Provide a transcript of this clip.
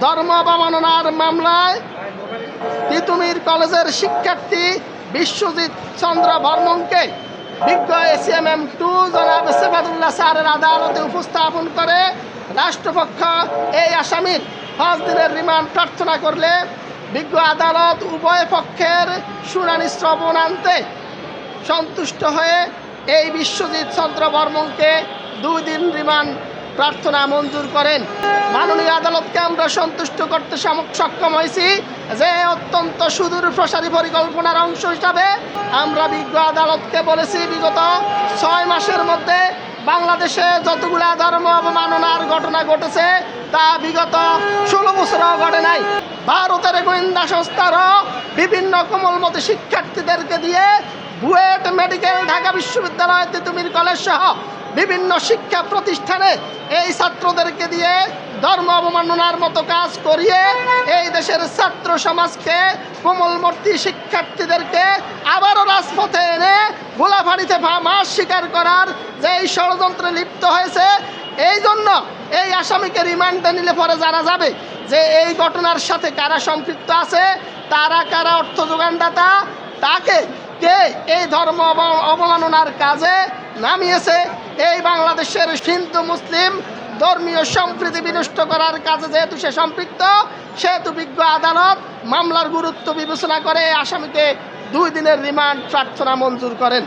ধর্ম অবমাননার মামলায় তিতুমির কলেজের শিক্ষার্থী বিশ্বজিৎ চন্দ্র বর্মনকে বিজ্ঞ ACMM-2 জনাব সেফাদুল্লাহ স্যারের আদালতে উপস্থাপন করে রাষ্ট্রপক্ষ এই আসামির 5 দিনের রিমান্ড প্রার্থনা করলে বিজ্ঞ আদালত উভয় পক্ষের শুনানি শ্রবণান্তে সন্তুষ্ট হয়ে এই বিশ্বজিৎ চন্দ্র বর্মনকে 2 দিন রিমান্ড প্রার্থনা মঞ্জুর করেন। মাননীয় আদালতকে আমরা সন্তুষ্ট করতে সক্ষম হয়েছি যে অত্যন্ত সুদূর প্রসারী পরিকল্পনার অংশ হিসাবে আমরা বিজ্ঞ আদালতকে বলেছি বিগত 6 মাসের মধ্যে বাংলাদেশে যতগুলা ধর্ম অবমাননার ঘটনা ঘটেছে তা বিগত 16 বছরও ঘটে নাই। ভারতের গোয়েন্দা সংস্থারও বিভিন্ন কোমলমতি শিক্ষার্থীদেরকে দিয়ে বুয়েট মেডিকেল, ঢাকা বিশ্ববিদ্যালয়, তিতুমির কলেজ সহ বিভিন্ন শিক্ষা প্রতিষ্ঠানে এই ছাত্রদেরকে দিয়ে ধর্ম অবমাননার মতো কাজ করিয়ে এই দেশের ছাত্র সমাজকে, কোমলমতি শিক্ষার্থীদেরকে আবারও রাজপথে এনে গোলাফাড়িতে মাস স্বীকার করার যে এই ষড়যন্ত্রে লিপ্ত হয়েছে। এই জন্য এই আসামিকে রিমান্ডে নিলে পরে জানা যাবে যে এই ঘটনার সাথে কারা সম্পৃক্ত আছে, তারা কারা অর্থ যোগানদাতা, তাকে কে এই ধর্ম অবমাননার কাজে নামিয়েছে। এই বাংলাদেশের হিন্দু মুসলিম ধর্মীয় সম্প্রীতি বিনষ্ট করার কাজে যেহেতু সে সম্পৃক্ত, সেহেতু বিজ্ঞ আদালত মামলার গুরুত্ব বিবেচনা করে আসামিকে 2 দিনের রিমান্ড প্রার্থনা মঞ্জুর করেন।